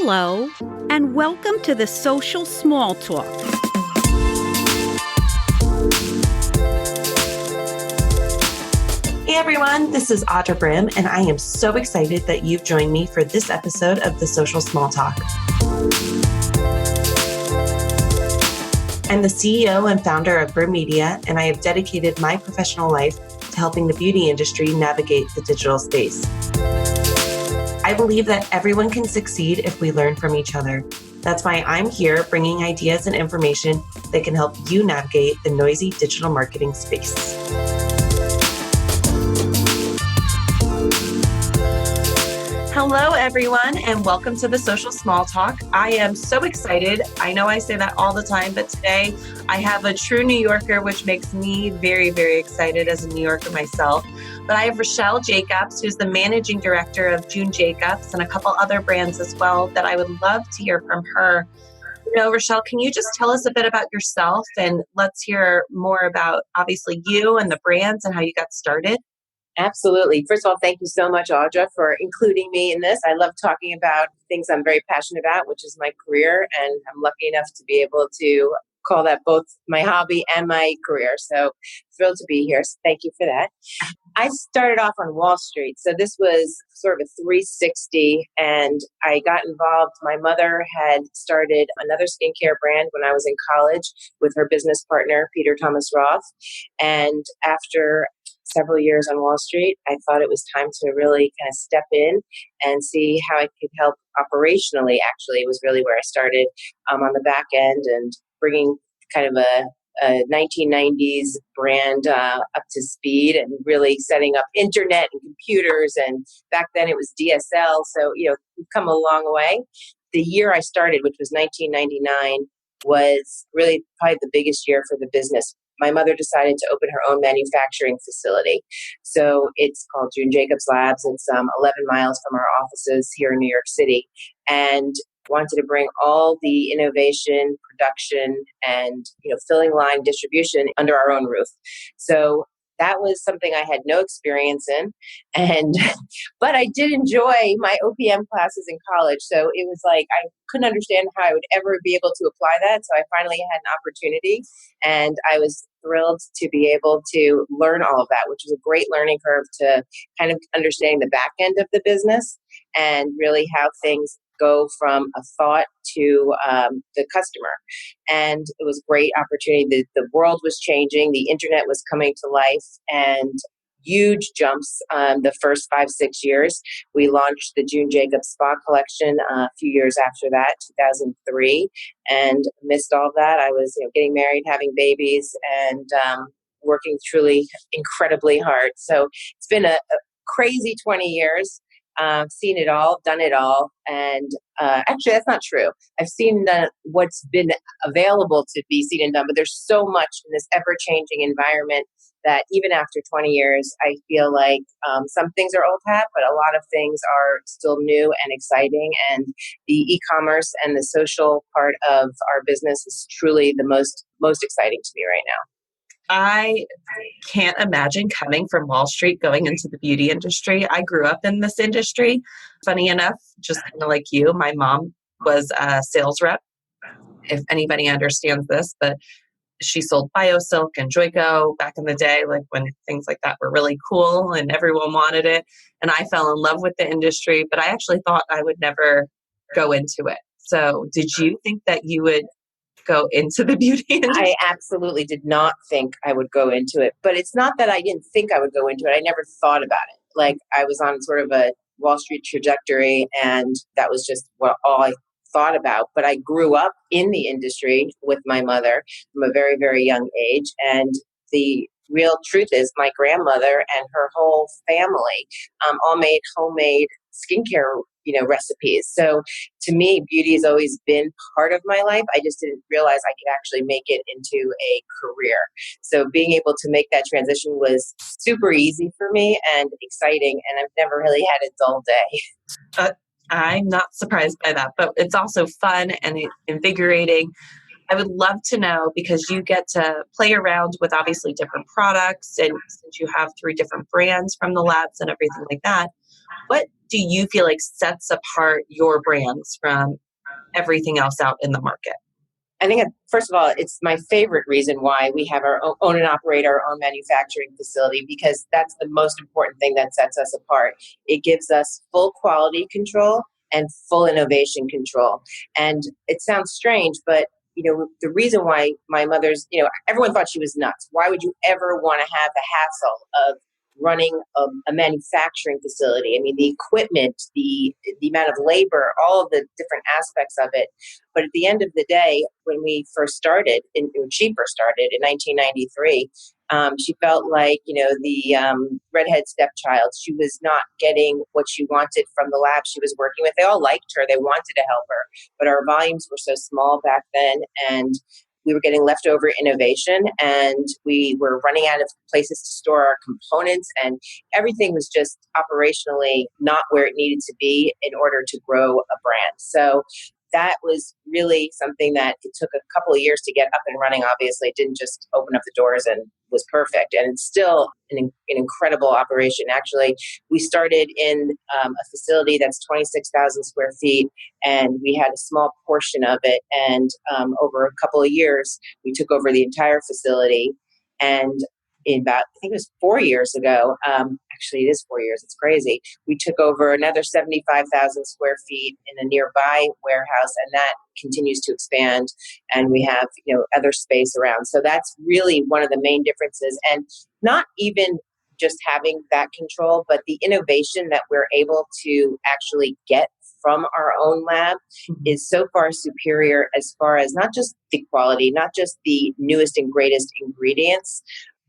Hello, and welcome to the Social Small Talk. Hey everyone, this is Audra Brim, and I am so excited that you've joined me for this episode of the Social Small Talk. I'm the CEO and founder of Brim Media, and I have dedicated my professional life to helping the beauty industry navigate the digital space. I believe that everyone can succeed if we learn from each other. That's why I'm here bringing ideas and information that can help you navigate the noisy digital marketing space. Hello, everyone, and welcome to the Social Small Talk. I am so excited. I know I say that all the time, but today I have a true New Yorker, which makes me very, very excited as a New Yorker myself. But I have Rochelle Jacobs, who's the managing director of June Jacobs and a couple other brands as well that I would love to hear from her. Rochelle, can you just tell us a bit about yourself, and let's hear more about obviously you and the brands and how you got started? Absolutely. First of all, thank you so much, Audra, for including me in this. I love talking about things I'm very passionate about, which is my career, and I'm lucky enough to be able to call that both my hobby and my career. So thrilled to be here. So thank you for that. I started off on Wall Street. So this was sort of a 360, and I got involved. My mother had started another skincare brand when I was in college with her business partner, Peter Thomas Roth. And after several years on Wall Street, I thought it was time to really kind of step in and see how I could help operationally. Actually, it was really where I started on the back end and bringing kind of a 1990s brand up to speed and really setting up internet and computers. And back then it was DSL. So, we've come a long way. The year I started, which was 1999, was really probably the biggest year for the business. My mother decided to open her own manufacturing facility. So it's called June Jacobs Labs. It's 11 miles from our offices here in New York City, and wanted to bring all the innovation, production, and filling line distribution under our own roof. So that was something I had no experience in, and but I did enjoy my OPM classes in college. So it was like I couldn't understand how I would ever be able to apply that. So I finally had an opportunity, and I was thrilled to be able to learn all of that, which was a great learning curve to kind of understanding the back end of the business and really how things go from a thought to the customer. And it was a great opportunity. The world was changing. The internet was coming to life, and huge jumps the first 5-6 years. We launched the June Jacobs Spa collection a few years after that, 2003, and amidst all of that, I was getting married, having babies, and working truly incredibly hard. So it's been a crazy 20 years. Seen it all, done it all. And actually, that's not true. I've seen what's been available to be seen and done, but there's so much in this ever-changing environment that even after 20 years, I feel like some things are old hat, but a lot of things are still new and exciting. And the e-commerce and the social part of our business is truly the most exciting to me right now. I can't imagine coming from Wall Street going into the beauty industry. I grew up in this industry. Funny enough, just kind of like you, my mom was a sales rep, if anybody understands this, but she sold BioSilk and Joico back in the day, like when things like that were really cool and everyone wanted it. And I fell in love with the industry, but I actually thought I would never go into it. So did you think that you would go into the beauty industry? I absolutely did not think I would go into it, but it's not that I didn't think I would go into it. I never thought about it. Like I was on sort of a Wall Street trajectory, and that was just all I thought about. But I grew up in the industry with my mother from a very, very young age. And the real truth is my grandmother and her whole family all made homemade skincare recipes. So to me, beauty has always been part of my life. I just didn't realize I could actually make it into a career. So being able to make that transition was super easy for me and exciting. And I've never really had a dull day. I'm not surprised by that, but it's also fun and invigorating. I would love to know, because you get to play around with obviously different products, and since you have three different brands from the labs and everything like that, what do you feel like sets apart your brands from everything else out in the market? I think, first of all, it's my favorite reason why we have our own and operate our own manufacturing facility, because that's the most important thing that sets us apart. It gives us full quality control and full innovation control. And it sounds strange, but the reason why my mother's, everyone thought she was nuts. Why would you ever want to have the hassle of running a manufacturing facility? I mean, the equipment, the amount of labor, all of the different aspects of it. But at the end of the day, when we first started, when she first started in 1993, she felt like, the redhead stepchild. She was not getting what she wanted from the lab she was working with. They all liked her. They wanted to help her. But our volumes were so small back then, and we were getting leftover innovation, and we were running out of places to store our components, and everything was just operationally not where it needed to be in order to grow a brand. So that was really something that it took a couple of years to get up and running. Obviously, it didn't just open up the doors and was perfect. And it's still an incredible operation. Actually, we started in a facility that's 26,000 square feet, and we had a small portion of it. And over a couple of years, we took over the entire facility. And in about, I think it was 4 years ago, actually, it is 4 years, it's crazy. We took over another 75,000 square feet in a nearby warehouse, and that continues to expand. And we have, other space around. So that's really one of the main differences. And not even just having that control, but the innovation that we're able to actually get from our own lab is so far superior, as far as not just the quality, not just the newest and greatest ingredients,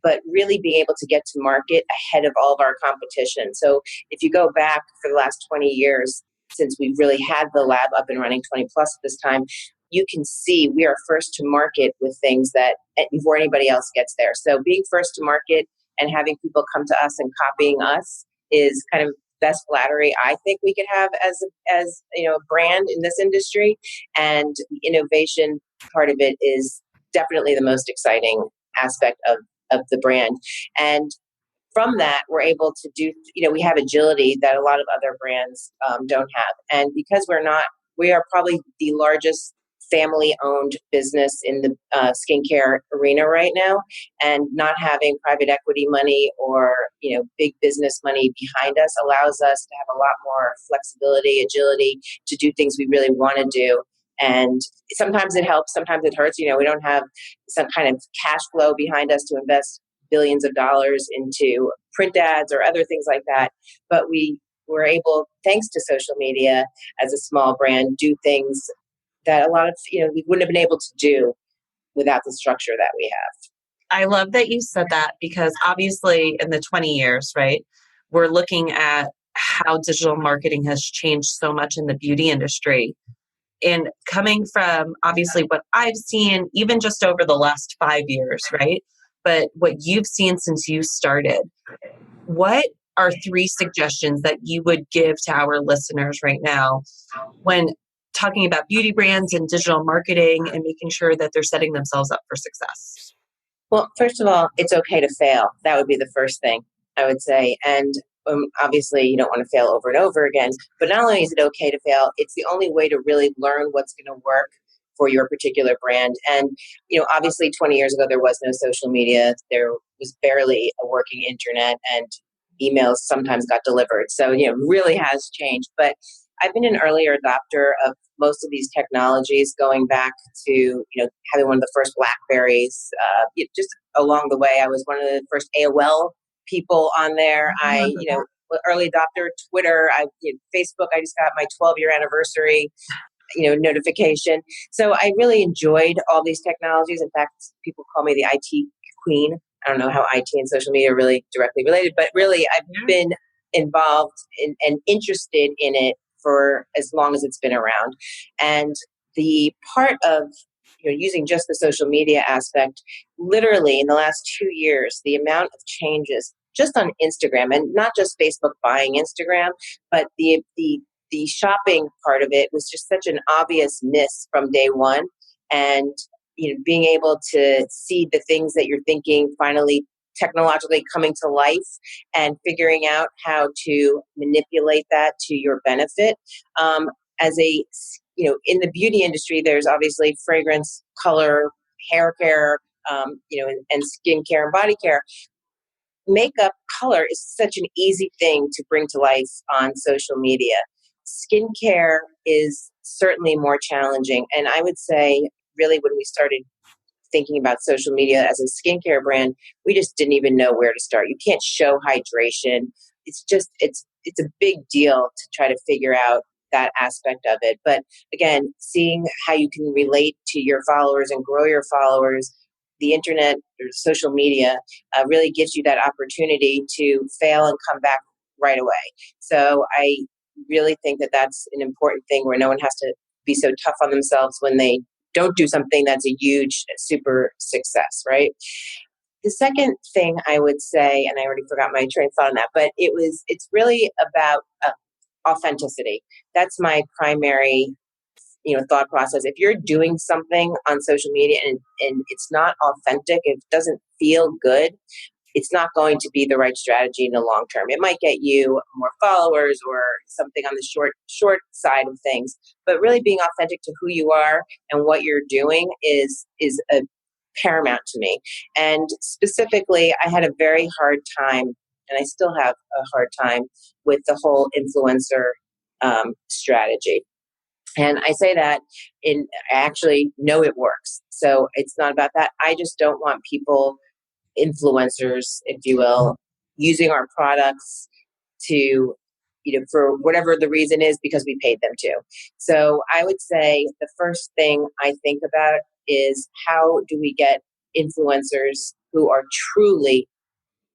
but really being able to get to market ahead of all of our competition. So if you go back for the last 20 years, since we've really had the lab up and running, 20 plus at this time, you can see we are first to market with things that before anybody else gets there. So being first to market and having people come to us and copying us is kind of best flattery I think we could have as a brand in this industry. And the innovation part of it is definitely the most exciting aspect of the brand. And from that, we're able to do, we have agility that a lot of other brands don't have. And because we are probably the largest family owned business in the skincare arena right now, and not having private equity money or, big business money behind us allows us to have a lot more flexibility, agility to do things we really want to do. And sometimes it helps, sometimes it hurts. We don't have some kind of cash flow behind us to invest billions of dollars into print ads or other things like that. But we were able, thanks to social media as a small brand, do things that a lot of, we wouldn't have been able to do without the structure that we have. I love that you said that, because obviously in the 20 years, right, we're looking at how digital marketing has changed so much in the beauty industry. And coming from obviously what I've seen, even just over the last 5 years, right? But what you've seen since you started, what are three suggestions that you would give to our listeners right now when talking about beauty brands and digital marketing and making sure that they're setting themselves up for success? Well, first of all, it's okay to fail. That would be the first thing I would say. And obviously, you don't want to fail over and over again. But not only is it okay to fail, it's the only way to really learn what's going to work for your particular brand. And, obviously 20 years ago, there was no social media. There was barely a working internet, and emails sometimes got delivered. So, it really has changed. But I've been an earlier adopter of most of these technologies, going back to, having one of the first Blackberries. Just along the way, I was one of the first AOL people on there. Early adopter, Twitter, Facebook. I just got my 12-year anniversary, notification. So I really enjoyed all these technologies. In fact, people call me the IT queen. I don't know how IT and social media are really directly related, but really I've been involved and interested in it for as long as it's been around. And the part of using just the social media aspect, literally in the last 2 years, the amount of changes just on Instagram, and not just Facebook buying Instagram, but the shopping part of it was just such an obvious miss from day one. And being able to see the things that you're thinking finally technologically coming to life and figuring out how to manipulate that to your benefit. As a, in the beauty industry, there's obviously fragrance, color, hair care, and skin care and body care. Makeup, color is such an easy thing to bring to life on social media. Skincare is certainly more challenging. And I would say, really, when we started thinking about social media as a skincare brand, we just didn't even know where to start. You can't show hydration. It's a big deal to try to figure out that aspect of it. But again, seeing how you can relate to your followers and grow your followers, the internet or social media really gives you that opportunity to fail and come back right away. So I really think that that's an important thing where no one has to be so tough on themselves when they don't do something that's a huge super success, right? The second thing I would say, and I already forgot my train of thought on that, but it's really about authenticity. That's my primary thought process. If you're doing something on social media and it's not authentic, it doesn't feel good, it's not going to be the right strategy in the long term. It might get you more followers or something on the short side of things, but really being authentic to who you are and what you're doing is a paramount to me. And specifically, I had a very hard time, and I still have a hard time with the whole influencer strategy. And I say that I actually know it works. So it's not about that. I just don't want people, influencers, if you will, using our products to, for whatever the reason is, because we paid them to. So I would say the first thing I think about is how do we get influencers who are truly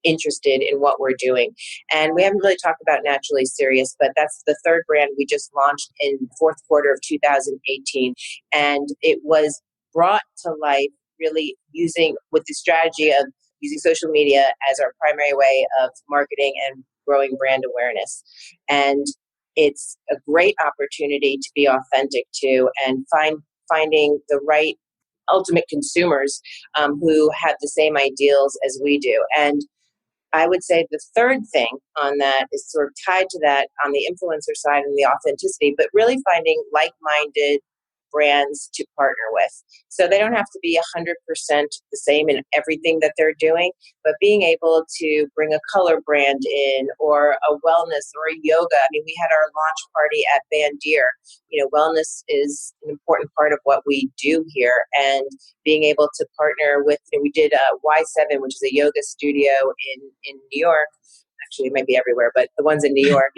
interested in what we're doing. And we haven't really talked about Naturally Serious, but that's the third brand we just launched in the fourth quarter of 2018. And it was brought to life really using with the strategy of using social media as our primary way of marketing and growing brand awareness. And it's a great opportunity to be authentic to and finding the right ultimate consumers who have the same ideals as we do. And I would say the third thing on that is sort of tied to that on the influencer side and the authenticity, but really finding like-minded brands to partner with. So they don't have to be 100% the same in everything that they're doing, but being able to bring a color brand in or a wellness or a yoga. I mean, we had our launch party at Bandier. Wellness is an important part of what we do here, and being able to partner with, we did Y7, which is a yoga studio in New York. Actually, it might be everywhere, but the ones in New York,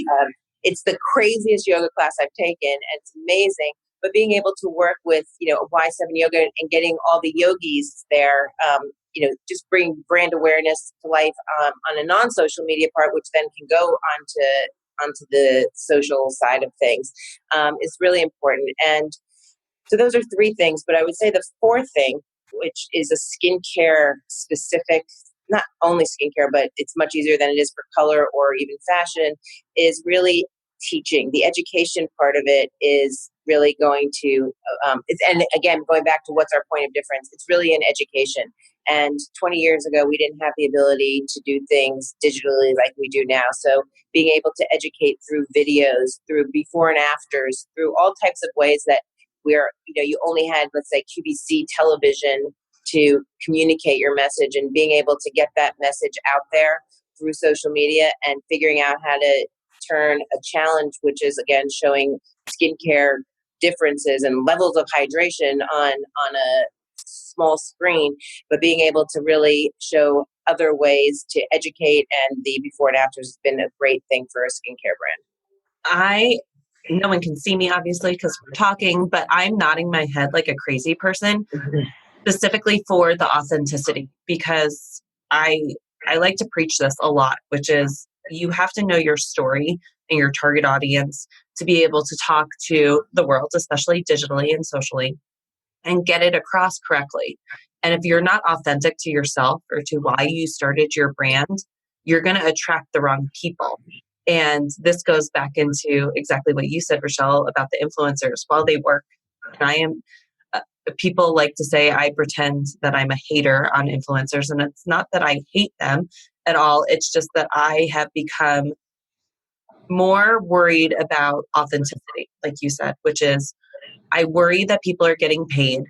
it's the craziest yoga class I've taken, and it's amazing. But being able to work with, Y7 Yoga and getting all the yogis there, just bring brand awareness to life on a non-social media part, which then can go onto the social side of things, is really important. And so those are three things. But I would say the fourth thing, which is a skincare specific, not only skincare, but it's much easier than it is for color or even fashion, is really teaching. The education part of it is really going to, and again, going back to what's our point of difference, it's really an education. And 20 years ago, we didn't have the ability to do things digitally like we do now. So being able to educate through videos, through before and afters, through all types of ways that where you only had, let's say, QVC television to communicate your message, and being able to get that message out there through social media and figuring out how to turn a challenge, which is again showing skincare differences and levels of hydration on a small screen, but being able to really show other ways to educate, and the before and afters has been a great thing for a skincare brand. No one can see me obviously because we're talking, but I'm nodding my head like a crazy person, specifically for the authenticity, because I like to preach this a lot, which is you have to know your story and your target audience to be able to talk to the world, especially digitally and socially, and get it across correctly. And if you're not authentic to yourself or to why you started your brand, you're going to attract the wrong people. And this goes back into exactly what you said, Rochelle, about the influencers. While they work, and people like to say I pretend that I'm a hater on influencers, and it's not that I hate them at all. It's just that I have become more worried about authenticity, like you said, which is I worry that people are getting paid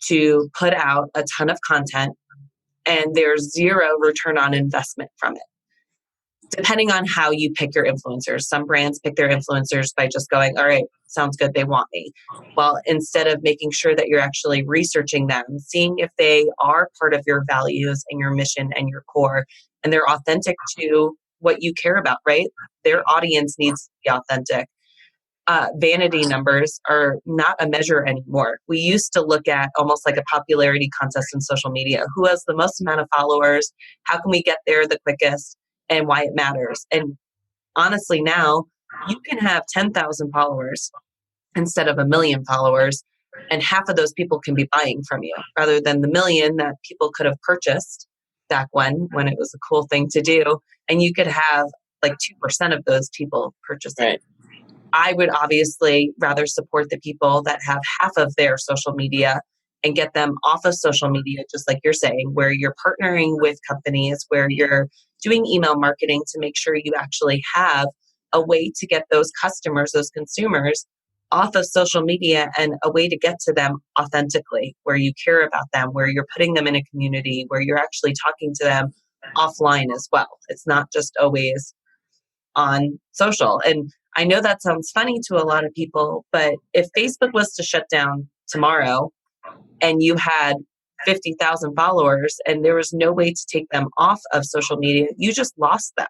to put out a ton of content and there's zero return on investment from it. Depending on how you pick your influencers. Some brands pick their influencers by just going, all right, sounds good, they want me. Well, instead of making sure that you're actually researching them, seeing if they are part of your values and your mission and your core, and they're authentic to what you care about, right? Their audience needs to be authentic. Vanity numbers are not a measure anymore. We used to look at almost like a popularity contest in social media. Who has the most amount of followers? How can we get there the quickest? And why it matters. And honestly, now you can have 10,000 followers instead of 1 million followers, and half of those people can be buying from you rather than the million that people could have purchased back when it was a cool thing to do. And you could have like 2% of those people purchasing. Right. I would obviously rather support the people that have half of their social media and get them off of social media, just like you're saying, where you're partnering with companies, where you're doing email marketing to make sure you actually have a way to get those customers, those consumers off of social media and a way to get to them authentically, where you care about them, where you're putting them in a community, where you're actually talking to them offline as well. It's not just always on social. And I know that sounds funny to a lot of people, but if Facebook was to shut down tomorrow and you had 50,000 followers and there was no way to take them off of social media, you just lost them.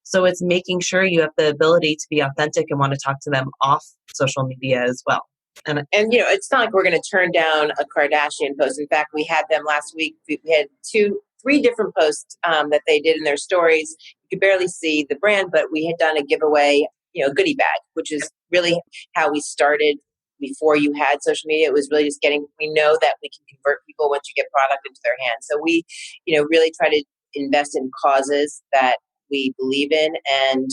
So it's making sure you have the ability to be authentic and want to talk to them off social media as well. And it's not like we're going to turn down a Kardashian post. In fact, we had them last week. We had 3 different posts that they did in their stories. You could barely see the brand, but we had done a giveaway, goodie bag, which is really how we started before you had social media. It was really just we know that we can convert people once you get product into their hands. So we, really try to invest in causes that we believe in and,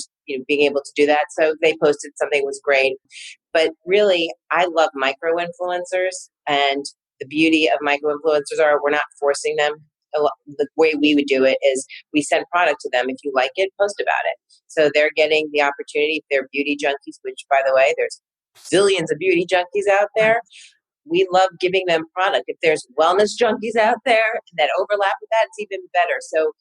being able to do that. So they posted something was great. But really, I love micro influencers, and the beauty of micro influencers are we're not forcing them. The way we would do it is we send product to them. If you like it, post about it. So they're getting the opportunity. If they're beauty junkies, which by the way, there's zillions of beauty junkies out there. We love giving them product. If there's wellness junkies out there that overlap with that, it's even better. So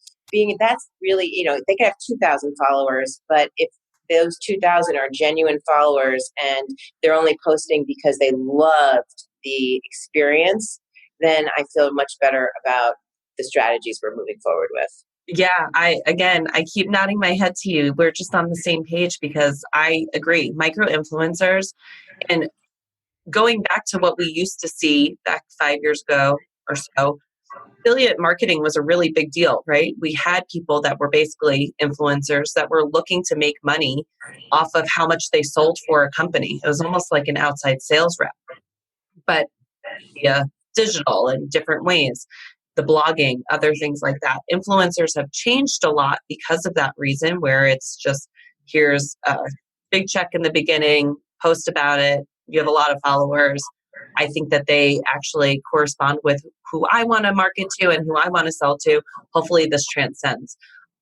that's really, they can have 2,000 followers, but if those 2,000 are genuine followers and they're only posting because they loved the experience, then I feel much better about the strategies we're moving forward with. Yeah, I keep nodding my head to you. We're just on the same page because I agree. Micro influencers, and going back to what we used to see back 5 years ago or so, affiliate marketing was a really big deal, right? We had people that were basically influencers that were looking to make money off of how much they sold for a company. It was almost like an outside sales rep, but via digital in different ways, the blogging, other things like that. Influencers have changed a lot because of that reason, where it's just, here's a big check in the beginning, post about it, you have a lot of followers. I think that they actually correspond with who I want to market to and who I want to sell to. Hopefully this transcends.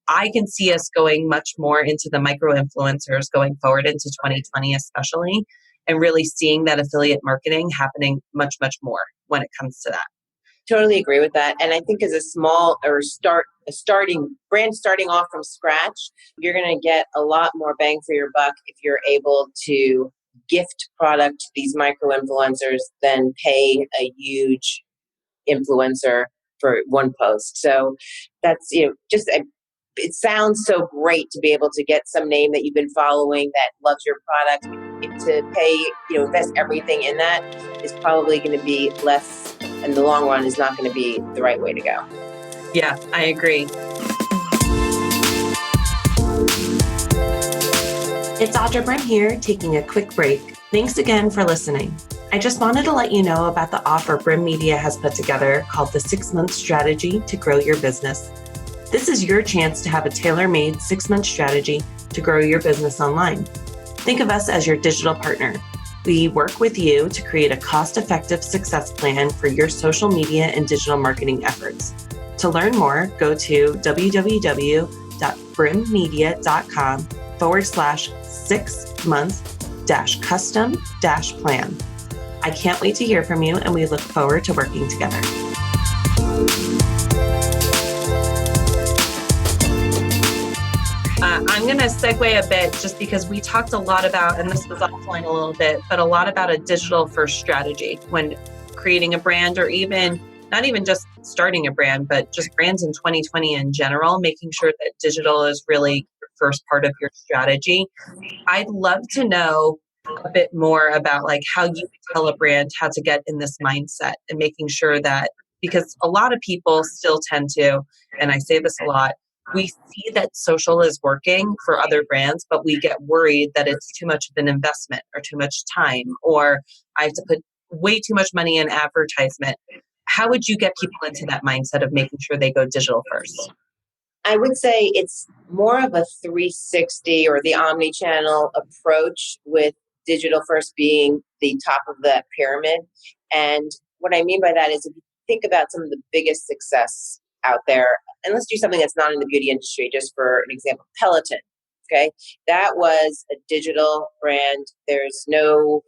I can see us going much more into the micro influencers going forward into 2020 especially, and really seeing that affiliate marketing happening much, much more when it comes to that. Totally agree with that. And I think as a small or starting brand starting off from scratch, you're going to get a lot more bang for your buck if you're able to gift product to these micro influencers than pay a huge influencer for one post. So that's, it sounds so great to be able to get some name that you've been following that loves your product. To pay, invest everything in that is probably going to be less, in the long run, is not going to be the right way to go. Yeah, I agree. It's Audra Brim here, taking a quick break. Thanks again for listening. I just wanted to let you know about the offer Brim Media has put together called the 6-Month Strategy to Grow Your Business. This is your chance to have a tailor-made 6-month strategy to grow your business online. Think of us as your digital partner. We work with you to create a cost-effective success plan for your social media and digital marketing efforts. To learn more, go to www.brimmedia.com/6-month-custom-plan. I can't wait to hear from you, and we look forward to working together. I'm going to segue a bit just because we talked a lot about, and this was offline a little bit, but a lot about a digital first strategy when creating a brand, or even not even just starting a brand, but just brands in 2020 in general, making sure that digital is really the first part of your strategy. I'd love to know a bit more about like how you tell a brand how to get in this mindset and making sure that, because a lot of people still tend to, and I say this a lot, we see that social is working for other brands, but we get worried that it's too much of an investment or too much time, or I have to put way too much money in advertisement. How would you get people into that mindset of making sure they go digital first? I would say it's more of a 360 or the omni-channel approach, with digital first being the top of the pyramid. And what I mean by that is, if you think about some of the biggest success out there, and let's do something that's not in the beauty industry, just for an example, Peloton. Okay, that was a digital brand. There was no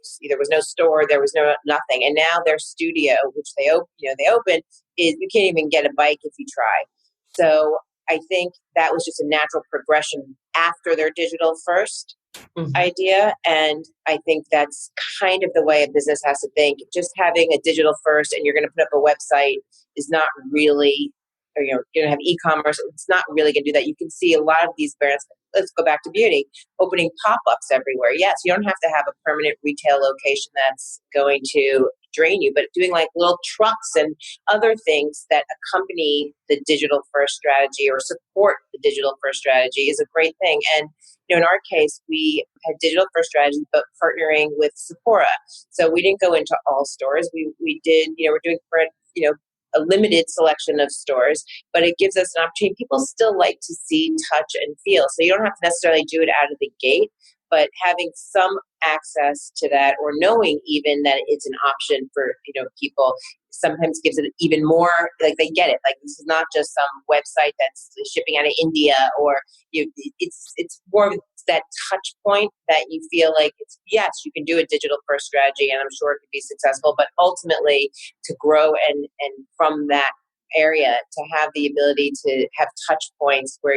store, there was no nothing, and now their studio, which they opened, is you can't even get a bike if you try. So I think that was just a natural progression after their digital first idea. And I think that's kind of the way a business has to think. Just having a digital first and you're going to put up a website is not really, or you're going to have e-commerce, it's not really going to do that. You can see a lot of these brands, let's go back to beauty, opening pop-ups everywhere. Yes, you don't have to have a permanent retail location that's going to drain you, but doing like little trucks and other things that accompany the digital first strategy or support the digital first strategy is a great thing. And in our case, we had digital first strategy, but partnering with Sephora. So we didn't go into all stores. We did, we're doing for a limited selection of stores, but it gives us an opportunity. People still like to see, touch, and feel. So you don't have to necessarily do it out of the gate, but having some access to that, or knowing even that it's an option for people, sometimes gives it even more, like they get it. Like, this is not just some website that's shipping out of India, or it's more of that touch point that you feel like it's, yes, you can do a digital first strategy, and I'm sure it could be successful, but ultimately to grow and from that area to have the ability to have touch points where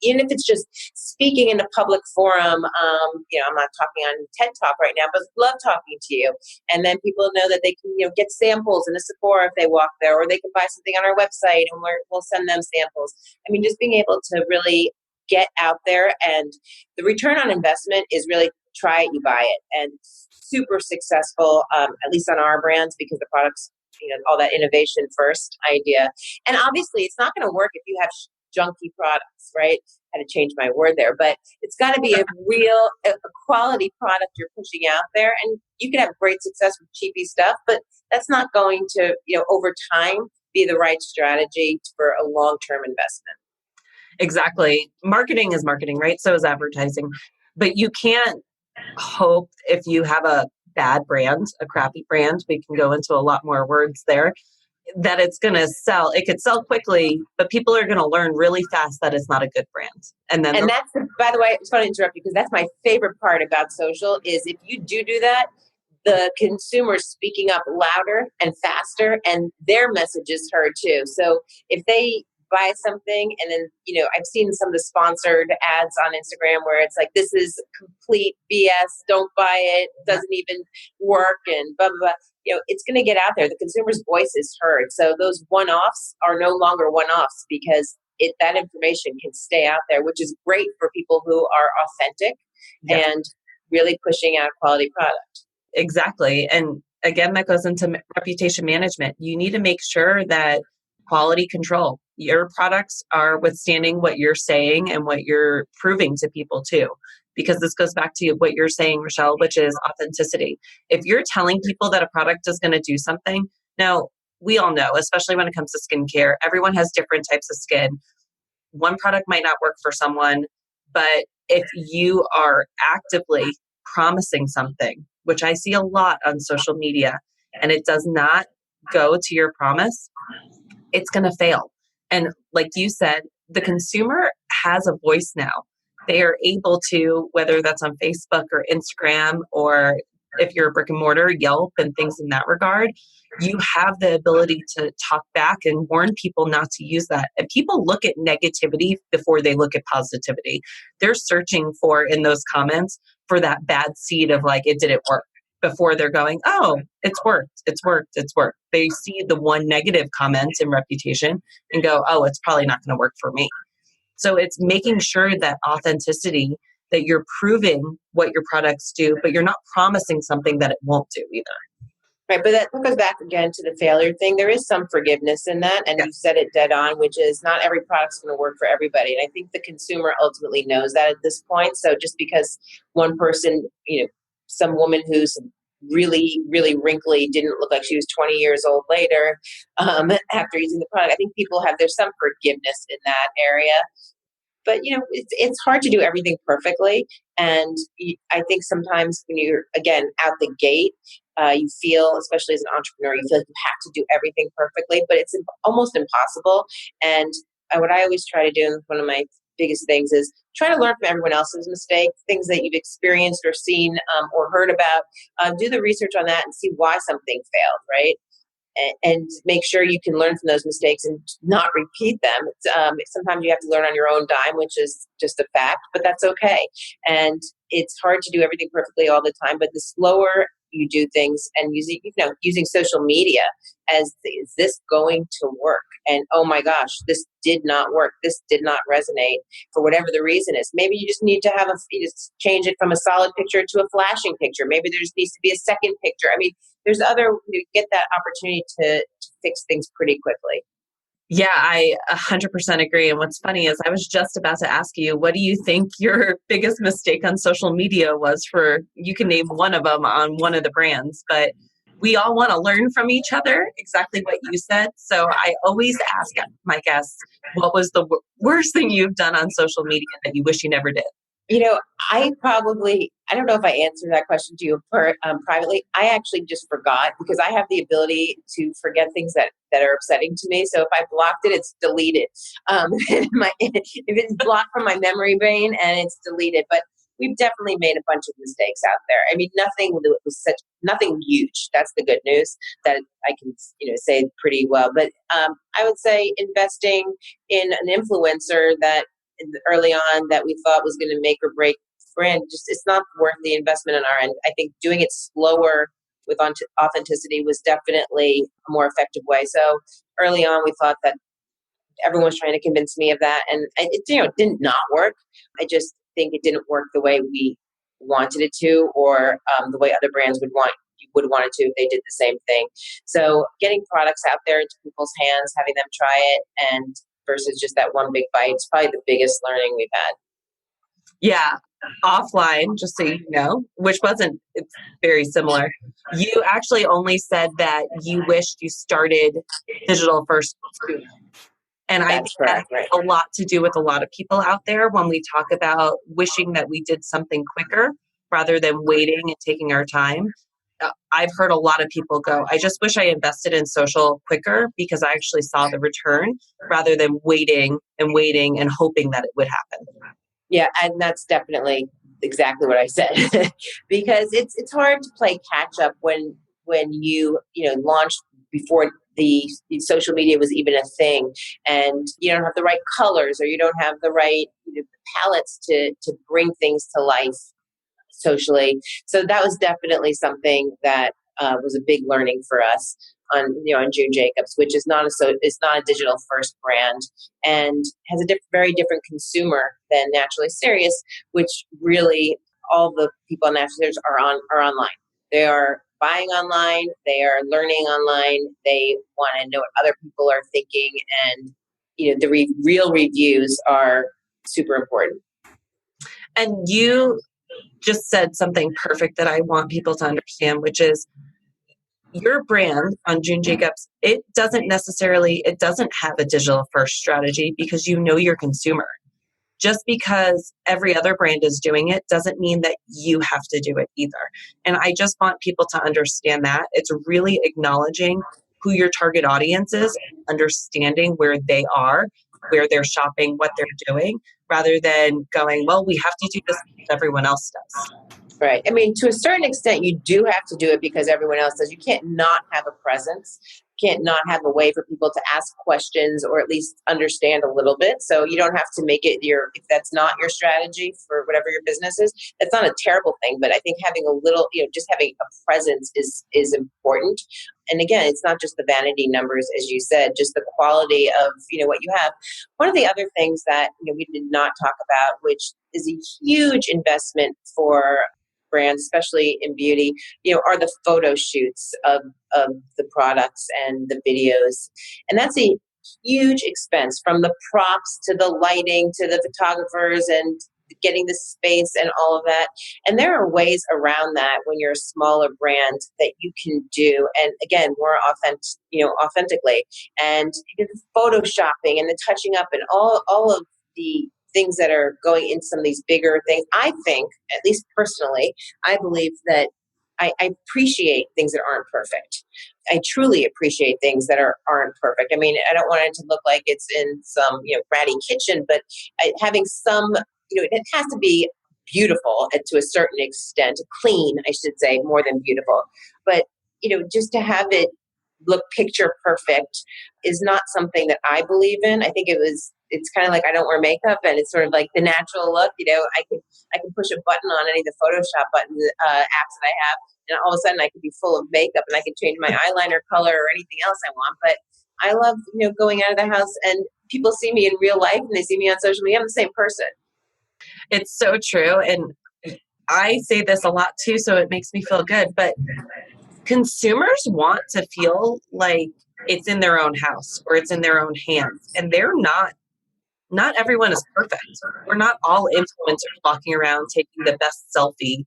even if it's just speaking in a public forum, I'm not talking on TED Talk right now, but love talking to you. And then people know that they can, get samples in a Sephora if they walk there, or they can buy something on our website and we'll send them samples. I mean, just being able to really get out there, and the return on investment is really try it, you buy it, and super successful, at least on our brands, because the products, all that innovation first idea. And obviously it's not going to work if you have junky products, right? I had to change my word there, but it's got to be a quality product you're pushing out there. And you can have great success with cheapy stuff, but that's not going to, over time be the right strategy for a long-term investment. Exactly. Marketing is marketing, right? So is advertising. But you can't hope, if you have a bad brand, a crappy brand, we can go into a lot more words there, that it's going to sell. It could sell quickly, but people are going to learn really fast that it's not a good brand. And that's, by the way, I just want to interrupt you, because that's my favorite part about social is if you do that, the consumer's speaking up louder and faster, and their message is heard too. So if they buy something, and then I've seen some of the sponsored ads on Instagram where it's like, this is complete BS, don't buy it, doesn't even work, and blah blah blah. It's going to get out there. The consumer's voice is heard. So those one-offs are no longer one-offs, because that information can stay out there, which is great for people who are authentic and really pushing out quality product. Exactly. And again, that goes into reputation management. You need to make sure that quality control, your products are withstanding what you're saying and what you're proving to people too. Because this goes back to what you're saying, Rochelle, which is authenticity. If you're telling people that a product is going to do something, now we all know, especially when it comes to skincare, everyone has different types of skin. One product might not work for someone, but if you are actively promising something which I see a lot on social media, and it does not go to your promise, it's going to fail. And like you said, the consumer has a voice now. They are able to, whether that's on Facebook or Instagram, or if you're a brick and mortar, Yelp and things in that regard, you have the ability to talk back and warn people not to use that. And people look at negativity before they look at positivity. They're searching for, in those comments, for that bad seed of like, it didn't work, before they're going, oh, it's worked, it's worked, it's worked. They see the one negative comment in reputation and go, oh, it's probably not going to work for me. So it's making sure that authenticity, that you're proving what your products do, but you're not promising something that it won't do either. Right, but that goes back again to the failure thing. There is some forgiveness in that, and Yeah. you said it dead on, which is not every product's going to work for everybody. And I think the consumer ultimately knows that at this point. So just because one person, some woman who's really, really wrinkly didn't look like she was 20 years old later after using the product, I think there's some forgiveness in that area. But it's hard to do everything perfectly, and I think sometimes when you're again out the gate, you feel, especially as an entrepreneur, you feel like you have to do everything perfectly, but it's almost impossible. And what I always try to do, and one of my biggest things, is try to learn from everyone else's mistakes, things that you've experienced or seen or heard about. Do the research on that and see why something failed, right? And make sure you can learn from those mistakes and not repeat them. Sometimes you have to learn on your own dime, which is just a fact, but that's okay. And it's hard to do everything perfectly all the time, but the slower you do things, and using social media as, is this going to work? And oh my gosh, this did not work. This did not resonate for whatever the reason is. Maybe you just need to you just change it from a solid picture to a flashing picture. Maybe there just needs to be a second picture. I mean, you get that opportunity to fix things pretty quickly. Yeah, I 100% agree. And what's funny is I was just about to ask you, what do you think your biggest mistake on social media was? You can name one of them on one of the brands, but we all want to learn from each other, exactly what you said. So I always ask my guests, what was the worst thing you've done on social media that you wish you never did? I don't know if I answered that question to you privately. I actually just forgot, because I have the ability to forget things that are upsetting to me. So if I blocked it, it's deleted. If it's blocked from my memory vein, and it's deleted. But we've definitely made a bunch of mistakes out there. I mean, nothing huge. That's the good news, that I can say pretty well. But I would say investing in an influencer that early on that we thought was going to make or break brand, just it's not worth the investment on our end. I think doing it slower with authenticity was definitely a more effective way. So early on, we thought that everyone was trying to convince me of that, and it did not work. I just think it didn't work the way we wanted it to, or the way other brands would want it to if they did the same thing. So getting products out there into people's hands, having them try it, and versus just that one big bite, it's probably the biggest learning we've had. Yeah, offline, just so you know, it's very similar. You actually only said that you wished you started digital first sooner. And I think That's that correct, right? has a lot to do with a lot of people out there when we talk about wishing that we did something quicker rather than waiting and taking our time. I've heard a lot of people go, I just wish I invested in social quicker because I actually saw the return rather than waiting and hoping that it would happen. Yeah, and that's definitely exactly what I said. Because it's hard to play catch up when you launched before the social media was even a thing, and you don't have the right colors, or you don't have the right palettes to bring things to life socially. So that was definitely something that was a big learning for us on June Jacobs, which is it's not a digital first brand, and has a very different consumer than Naturally Serious, which really all the people on Naturally Serious are online. They are buying online, they are learning online, they want to know what other people are thinking, and the real reviews are super important. And you just said something perfect that I want people to understand, which is your brand on June Jacobs, it doesn't have a digital first strategy because you know your consumer. just because every other brand is doing it doesn't mean that you have to do it either. And I just want people to understand that. It's really acknowledging who your target audience is, understanding where they are, where they're shopping, what they're doing, rather than going, well, we have to do this because everyone else does. Right. I mean, to a certain extent, you do have to do it because everyone else does. You can't not have a presence. Can't not have a way for people to ask questions or at least understand a little bit. So you don't have to make it if that's not your strategy for whatever your business is, that's not a terrible thing. But I think having a little, just having a presence is important. And again, it's not just the vanity numbers, as you said, just the quality of, what you have. One of the other things that, we did not talk about, which is a huge investment for brands, especially in beauty, are the photo shoots of the products and the videos. And that's a huge expense, from the props to the lighting to the photographers and getting the space and all of that. And there are ways around that when you're a smaller brand that you can do. And again, more authentically. And the photoshopping and the touching up and all of the things that are going into some of these bigger things. I think, at least personally, I believe that I appreciate things that aren't perfect. I truly appreciate things that aren't perfect. I mean, I don't want it to look like it's in some ratty kitchen, but having some, it has to be beautiful and to a certain extent, clean, I should say, more than beautiful. But just to have it look picture perfect is not something that I believe in. I think it's kind of like I don't wear makeup, and it's sort of like the natural look. I can push a button on any of the Photoshop buttons apps that I have, and all of a sudden I could be full of makeup and I can change my eyeliner color or anything else I want. But I love going out of the house and people see me in real life and they see me on social media. I'm the same person. It's so true. And I say this a lot too, so it makes me feel good. But consumers want to feel like it's in their own house or it's in their own hands. And not everyone is perfect. We're not all influencers walking around taking the best selfie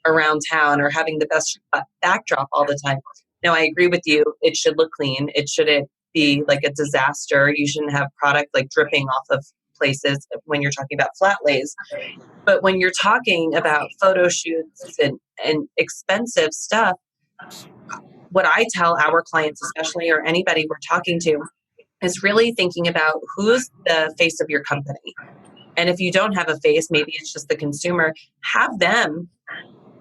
around town or having the best backdrop all the time. Now, I agree with you. It should look clean. It shouldn't be like a disaster. You shouldn't have product like dripping off of places when you're talking about flat lays. But when you're talking about photo shoots and expensive stuff, what I tell our clients, especially, or anybody we're talking to, is really thinking about who's the face of your company. And if you don't have a face, maybe it's just the consumer, have them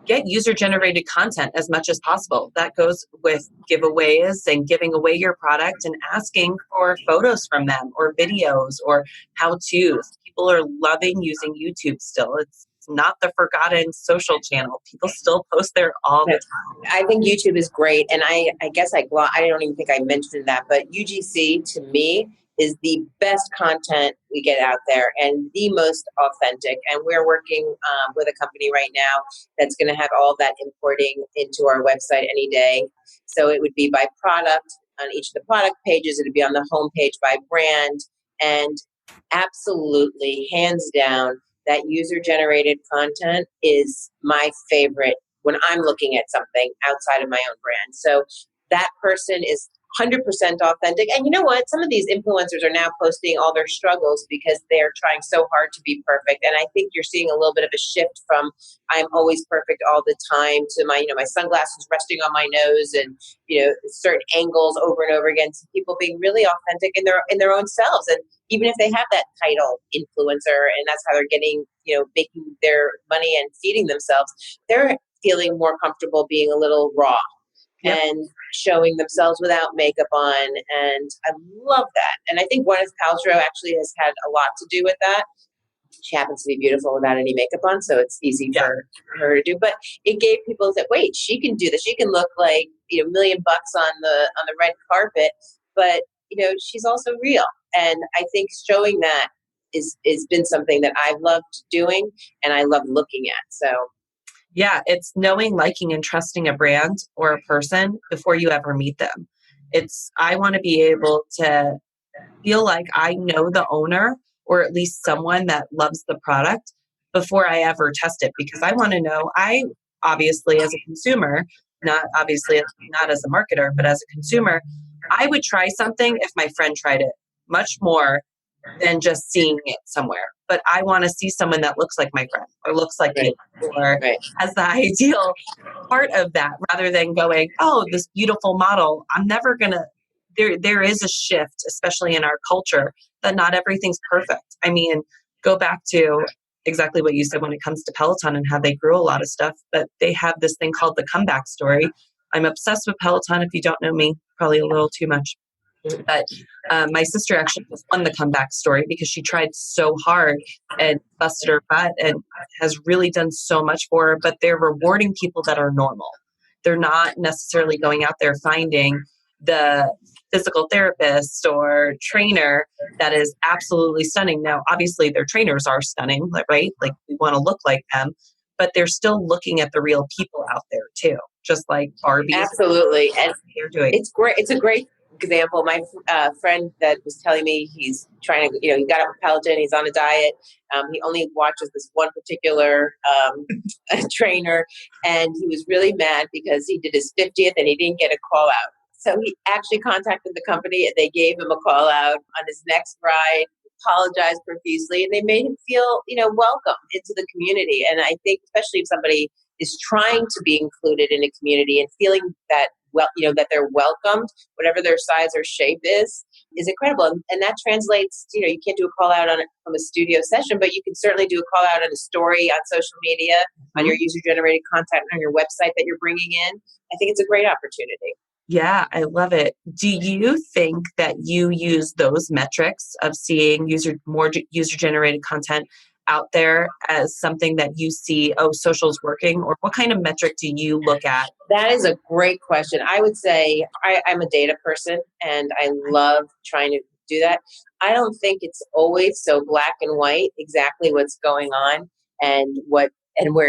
get user generated content as much as possible. That goes with giveaways and giving away your product and asking for photos from them or videos or how to's. People are loving using YouTube still. It's not the forgotten social channel. People still post there all the time. I think YouTube is great. And I guess I don't even think I mentioned that, but UGC to me is the best content we get out there and the most authentic. And we're working with a company right now that's going to have all that importing into our website any day. So it would be by product on each of the product pages. It would be on the homepage by brand. And absolutely, hands down, that user generated content is my favorite when I'm looking at something outside of my own brand. So that person is 100% authentic. And you know what? Some of these influencers are now posting all their struggles because they're trying so hard to be perfect. And I think you're seeing a little bit of a shift from I'm always perfect all the time to my sunglasses resting on my nose and, certain angles over and over again, to people being really authentic in their own selves. And even if they have that title influencer and that's how they're getting, making their money and feeding themselves, they're feeling more comfortable being a little raw. Yep. And showing themselves without makeup on. And I love that. And I think Gwyneth Paltrow actually has had a lot to do with that. She happens to be beautiful without any makeup on, so it's easy for her to do. But it gave people that, wait, she can do this. She can look like, $1 million on the red carpet, but she's also real. And I think showing that is been something that I've loved doing and I love looking at. So yeah, it's knowing, liking, and trusting a brand or a person before you ever meet them. I want to be able to feel like I know the owner or at least someone that loves the product before I ever test it, because I want to know, I obviously as a consumer, not as a marketer, but as a consumer, I would try something if my friend tried it much more than just seeing it somewhere. But I want to see someone that looks like my friend or looks like Right. you or Right. has the ideal part of that rather than going, oh, this beautiful model. I'm never going to. There is a shift, especially in our culture, that not everything's perfect. I mean, go back to exactly what you said when it comes to Peloton and how they grew a lot of stuff, but they have this thing called the comeback story. I'm obsessed with Peloton. If you don't know me, probably a little too much. But my sister actually just won the comeback story because she tried so hard and busted her butt and has really done so much for her. But they're rewarding people that are normal. They're not necessarily going out there finding the physical therapist or trainer that is absolutely stunning. Now, obviously, their trainers are stunning, right? Like we want to look like them, but they're still looking at the real people out there too, just like Barbies. Absolutely. And They're doing. it's great. It's a great example. My friend that was telling me he's trying to, he got up with Peloton, he's on a diet. He only watches this one particular trainer, and he was really mad because he did his 50th and he didn't get a call out. So he actually contacted the company and they gave him a call out on his next ride, apologized profusely, and they made him feel, welcome into the community. And I think especially if somebody is trying to be included in a community and feeling that that they're welcomed, whatever their size or shape is incredible. And that translates, you can't do a call out from a studio session, but you can certainly do a call out on a story on social media, on your user generated content, on your website that you're bringing in. I think it's a great opportunity. Yeah, I love it. Do you think that you use those metrics of seeing more user generated content out there as something that you see, oh, social's working, or what kind of metric do you look at? That is a great question. I would say I'm a data person and I love trying to do that. I don't think it's always so black and white exactly what's going on and where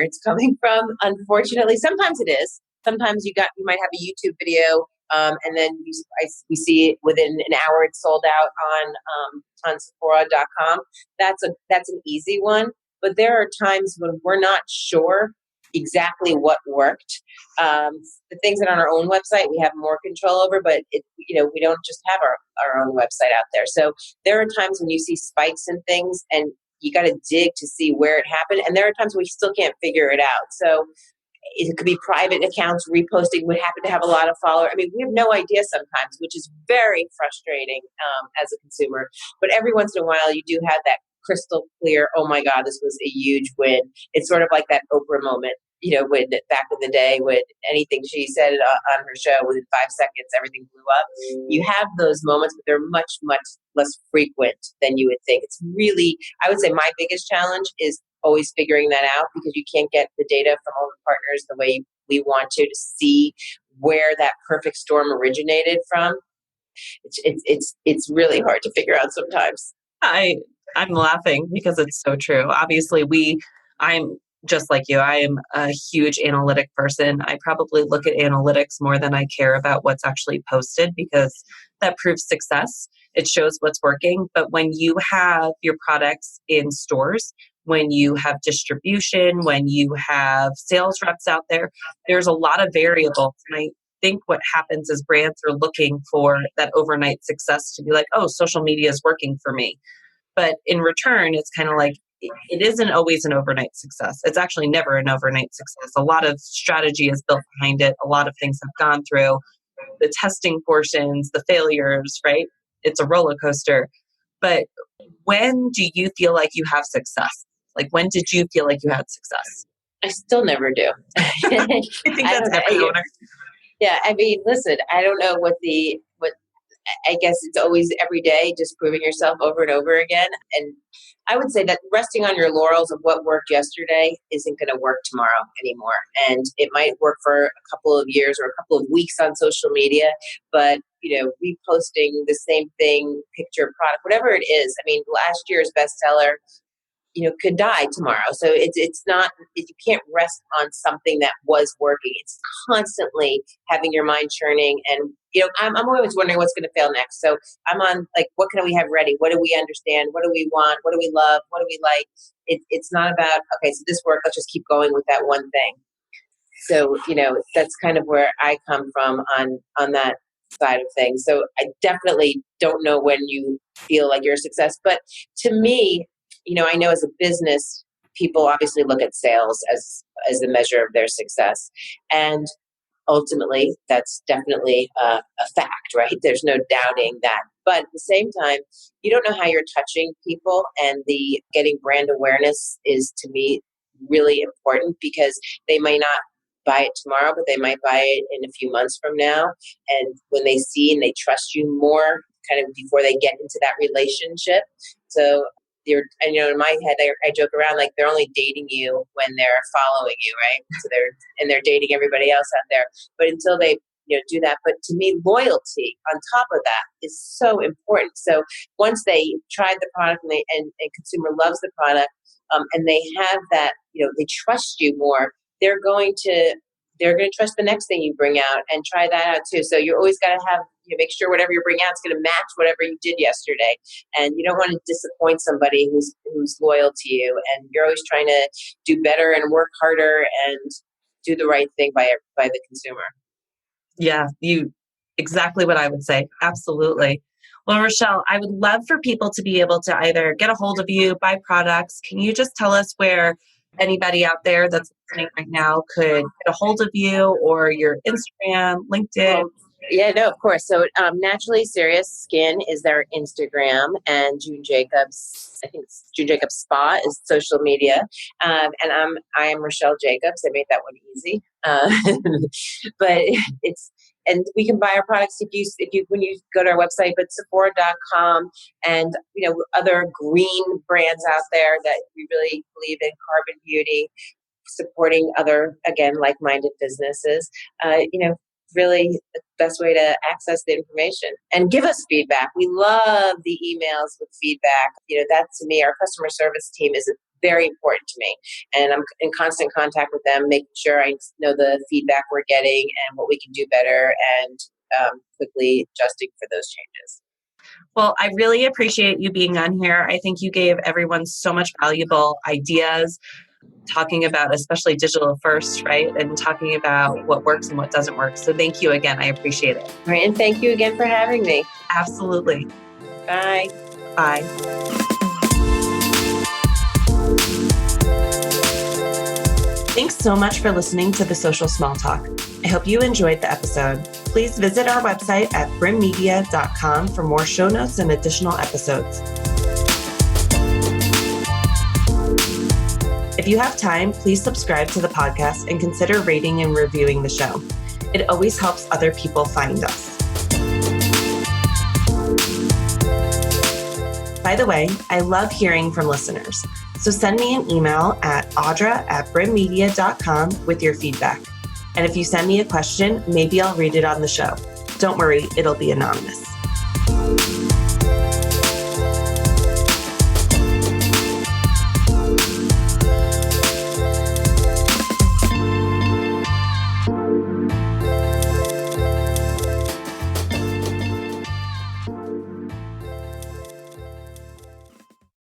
it's coming from. Unfortunately, sometimes it is. Sometimes you might have a YouTube video, and then we see it within an hour it's sold out on Sephora.com. That's an easy one. But there are times when we're not sure exactly what worked. The things that are on our own website we have more control over, but we don't just have our own website out there. So there are times when you see spikes in things and you got to dig to see where it happened. And there are times we still can't figure it out. So it could be private accounts reposting would happen to have a lot of followers. I mean, we have no idea sometimes, which is very frustrating as a consumer. But every once in a while, you do have that crystal clear, oh my God, this was a huge win. It's sort of like that Oprah moment, when back in the day, when anything she said on her show, within 5 seconds, everything blew up. You have those moments, but they're much, much less frequent than you would think. It's really, I would say my biggest challenge is always figuring that out because you can't get the data from all the partners the way we want to see where that perfect storm originated from. It's really hard to figure out sometimes. I'm laughing because it's so true. Obviously, I'm just like you. I am a huge analytic person. I probably look at analytics more than I care about what's actually posted because that proves success. It shows what's working. But when you have your products in stores, when you have distribution, when you have sales reps out there, there's a lot of variables. And I think what happens is brands are looking for that overnight success to be like, oh, social media is working for me. But in return, it's kind of like it isn't always an overnight success. It's actually never an overnight success. A lot of strategy is built behind it. A lot of things have gone through the testing portions, the failures, right? It's a roller coaster. But when do you feel like you have success? Like, when did you feel like you had success? I still never do. I think that's every owner. Yeah, I mean, listen, I don't know what I guess it's always every day, just proving yourself over and over again. And I would say that resting on your laurels of what worked yesterday isn't going to work tomorrow anymore. And it might work for a couple of years or a couple of weeks on social media, but reposting the same thing, picture, product, whatever it is. I mean, last year's bestseller could die tomorrow. So it's not, you can't rest on something that was working. It's constantly having your mind churning. And, I'm always wondering what's going to fail next. So I'm on like, what can we have ready? What do we understand? What do we want? What do we love? What do we like? It's not about, okay, so this worked. Let's just keep going with that one thing. So, that's kind of where I come from on that side of things. So I definitely don't know when you feel like you're a success. But to me, I know as a business, people obviously look at sales as the measure of their success. And ultimately, that's definitely a fact, right? There's no doubting that. But at the same time, you don't know how you're touching people, and the getting brand awareness is, to me, really important because they might not buy it tomorrow, but they might buy it in a few months from now. And when they see and they trust you more, kind of before they get into that relationship. So in my head, I joke around like they're only dating you when they're following you, right? So they're dating everybody else out there. But until they do that, but to me, loyalty on top of that is so important. So once they tried the product and consumer loves the product, and they have that, they trust you more. They're going to trust the next thing you bring out and try that out too. So you always got to have, make sure whatever you bring out is going to match whatever you did yesterday. And you don't want to disappoint somebody who's loyal to you. And you're always trying to do better and work harder and do the right thing by the consumer. Yeah, exactly what I would say. Absolutely. Well, Rochelle, I would love for people to be able to either get a hold of you, buy products. Can you just tell us where anybody out there that's listening right now could get a hold of you, or your Instagram, LinkedIn? Well, yeah, no, of course. So Naturally Serious Skin is their Instagram, and June Jacobs, I think it's June Jacobs Spa is social media. And I am Rochelle Jacobs. I made that one easy. But and we can buy our products when you go to our website, but Sephora.com and other green brands out there that we really believe in, Carbon Beauty, supporting other, again, like-minded businesses. Really the best way to access the information and give us feedback. We love the emails with feedback. That to me, our customer service team is very important to me. And I'm in constant contact with them, making sure I know the feedback we're getting and what we can do better, and quickly adjusting for those changes. Well, I really appreciate you being on here. I think you gave everyone so much valuable ideas, talking about especially digital first, right? And talking about what works and what doesn't work. So thank you again. I appreciate it. All right. And thank you again for having me. Absolutely. Bye. Bye. Thanks so much for listening to The Social Small Talk. I hope you enjoyed the episode. Please visit our website at brimmedia.com for more show notes and additional episodes. If you have time, please subscribe to the podcast and consider rating and reviewing the show. It always helps other people find us. By the way, I love hearing from listeners. So send me an email at audra@brimmedia.com with your feedback. And if you send me a question, maybe I'll read it on the show. Don't worry, it'll be anonymous.